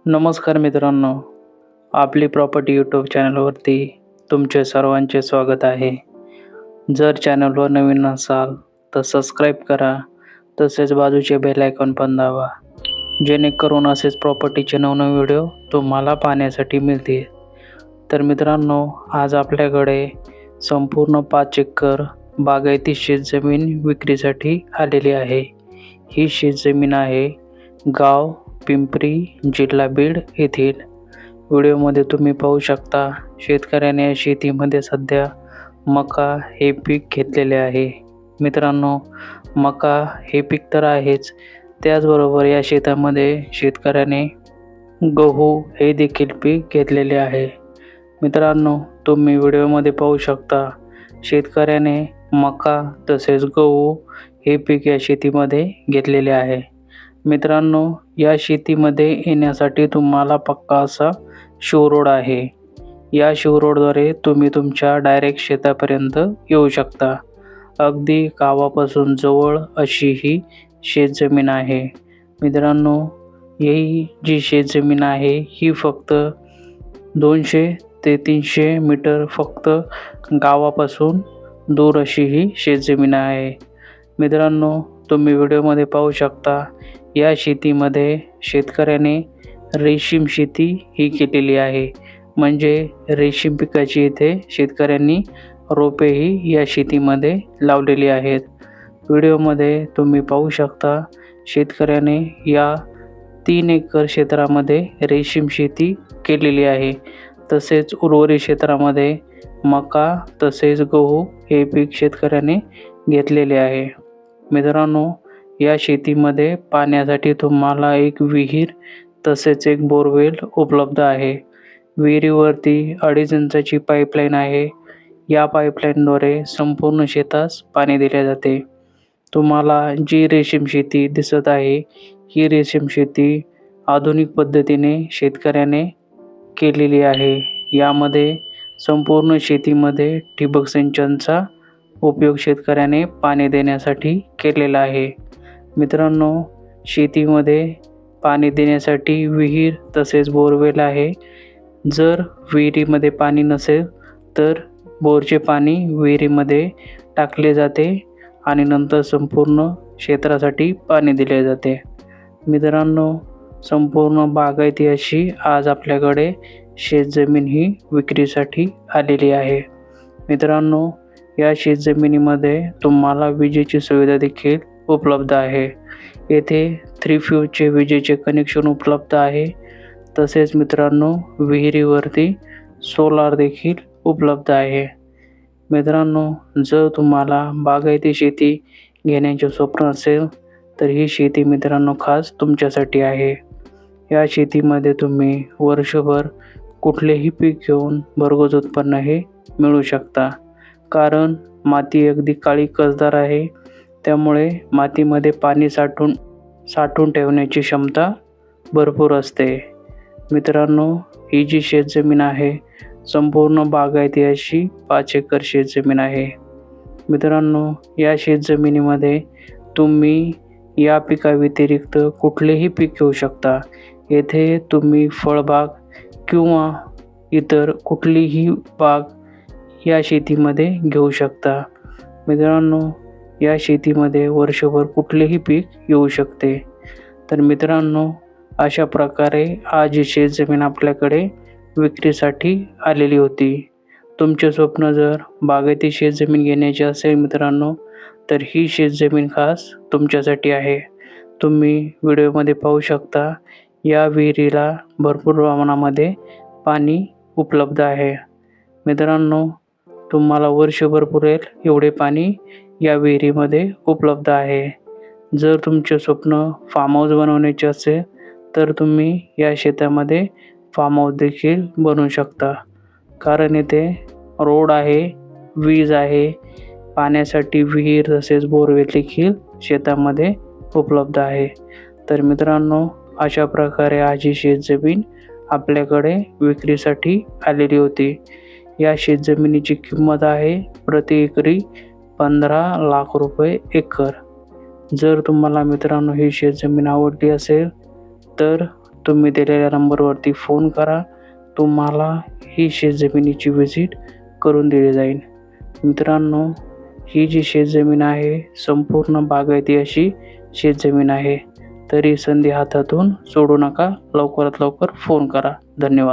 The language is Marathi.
नमस्कार मित्रांनो, आपली प्रॉपर्टी यूट्यूब चॅनलवरती तुमचे सर्वांचे स्वागत आहे. जर चॅनलवर नवीन असाल तर सबस्क्राईब करा, तसेच बाजूचे बेल आयकॉन पण दाबा, जेणेकरून असेच प्रॉपर्टीचे नवनवीन व्हिडिओ तुम्हाला पाहण्यासाठी मिळतील. तर मित्रांनो, आज आपल्याकडे संपूर्ण 5 एकर बागायती शेतजमीन विक्रीसाठी आलेली आहे. ही शेतजमीन आहे गाव पिंपरी, जिल्हा बीड येथील. व्हिडिओमध्ये तुम्ही पाहू शकता, शेतकऱ्याने या शेतीमध्ये सध्या मका हे पीक घेतलेले आहे. मित्रांनो, मका हे पीक तर आहेच, त्याचबरोबर या शेतामध्ये शेतकऱ्याने गहू हे देखील पीक घेतलेले आहे. मित्रांनो, तुम्ही व्हिडिओमध्ये पाहू शकता, शेतकऱ्याने मका तसेच गहू हे पीक या शेतीमध्ये घेतलेले आहे. मित्रांनो, या शेतीमध्ये येण्यासाठी तुम्हाला पक्का असा शिवरोड आहे. या शिवरोडद्वारे तुम्ही तुमच्या डायरेक्ट शेतापर्यंत येऊ शकता. अगदी गावापासून जवळ अशी ही शेतजमीन आहे. मित्रांनो, ही जी शेतजमीन आहे ही फक्त 200 ते 300 मीटर फक्त गावापासून दूर अशी ही शेतजमीन आहे. मित्रांनो, तुम्ही व्हिडिओमध्ये पाहू शकता, या शेतीमध्ये शेतकऱ्याने रेशीम शेती ही केलेली आहे. म्हणजे रेशीम पिकाची इथे शेतकऱ्यांनी रोपेही या शेतीमध्ये लावलेली आहेत. व्हिडिओमध्ये तुम्ही पाहू शकता, शेतकऱ्याने या 3 एकर क्षेत्रामध्ये रेशीम शेती केलेली आहे. तसेच उर्वरित क्षेत्रामध्ये मका तसेच गहू हे पीक शेतकऱ्याने घेतलेले आहे. मित्रांनो, या शेतीमध्ये पाण्यासाठी तुम्हाला एक विहीर तसेच एक बोरवेल उपलब्ध आहे. विहिरीवरती 2.5 इंचाची पाईपलाईन आहे. या पाईपलाईनद्वारे संपूर्ण शेतास पाणी दिले जाते. तुम्हाला जी रेशीम शेती दिसत आहे, ही रेशीम शेती आधुनिक पद्धतीने शेतकऱ्याने केलेली आहे. यामध्ये संपूर्ण शेतीमध्ये ठिबक सिंचनचा उपयोग शेतकऱ्याने पाणी देण्यासाठी केलेला आहे. मित्रांनो, शेतीमध्ये पाणी देण्यासाठी विहीर तसेच बोरवेल आहे. जर विहिरीमध्ये पाणी नसेल तर बोरचे पाणी विहिरीमध्ये टाकले जाते आणि नंतर संपूर्ण क्षेत्रासाठी पाणी दिले जाते. मित्रांनो, संपूर्ण बागायती अशी आज आपल्याकडे शेतजमीन ही विक्रीसाठी आलेली आहे. मित्रांनो, या शेतजमिनीमध्ये तुम्हाला विजेची सुविधा देखील उपलब्ध आहे. येथे 3 फेजचे विजेचे कनेक्शन उपलब्ध आहे. तसेच मित्रांनो, विहिरीवरती सोलार देखील उपलब्ध आहे. मित्रांनो, जर तुम्हाला बागायती शेती घेण्याचे स्वप्न असेल तर ही शेती मित्रांनो खास तुमच्यासाठी आहे. या शेतीमध्ये तुम्ही वर्षभर कुठलेही पीक घेऊन भरघोस उत्पन्न हे मिळवू शकता. कारण माती अगदी काळी कसदार आहे, त्यामुळे मातीमध्ये पाणी साठवून ठेवण्याची क्षमता भरपूर असते. मित्रांनो, ही जी शेतजमीन आहे संपूर्ण बागायती अशी 5 एकर शेतजमीन आहे. मित्रांनो, या शेतजमिनीमध्ये तुम्ही या पिकाव्यतिरिक्त कुठलेही पीक घेऊ शकता. येथे तुम्ही फळबाग किंवा इतर कुठलीही बाग या शेतीमध्ये घेऊ शकता. मित्रांनो, या शेतीमध्ये वर्षभर कुठलेही पीक येऊ शकते. तर मित्रांनो, अशा प्रकारे आज ही शेतजमीन आपल्याकडे विक्रीसाठी आलेली होती. तुमचे स्वप्न जर बागायती शेतजमीन घेण्याचे असेल मित्रांनो, तर ही शेतजमीन खास तुमच्यासाठी आहे. तुम्ही व्हिडिओमध्ये पाहू शकता, या विहिरीला भरपूर प्रमाणामध्ये पाणी उपलब्ध आहे. मित्रांनो, तुम्हाला वर्षभर पुरेल एवढे पाणी या विहिरीमध्ये उपलब्ध आहे. जर तुमचे स्वप्न फार्म हाऊस बनवण्याचे असेल तर तुम्ही या शेतामध्ये फार्म हाऊस देखील बनवू शकता. कारण येथे रोड आहे, वीज आहे, पाण्यासाठी विहीर तसेच बोरवेल देखील शेतामध्ये उपलब्ध आहे. तर मित्रांनो, अशा प्रकारे आज ही शेतजमीन आपल्याकडे विक्रीसाठी आलेली होती. या शेतजमिनीची किंमत आहे प्रति एकरी 15 लाख रुपये एकर. जर तुम्हाला मित्रांनो ही शेतजमीन आवडली असेल तर तुम्ही दिलेल्या नंबरवरती फोन करा. तुम्हाला ही शेतजमिनीची व्हिजिट करून दिली जाईल. मित्रांनो, ही जी शेतजमीन आहे संपूर्ण बागायती अशी शेतजमीन आहे. तरी संधी हातातून सोडू नका. लवकरात लवकर फोन करा. धन्यवाद.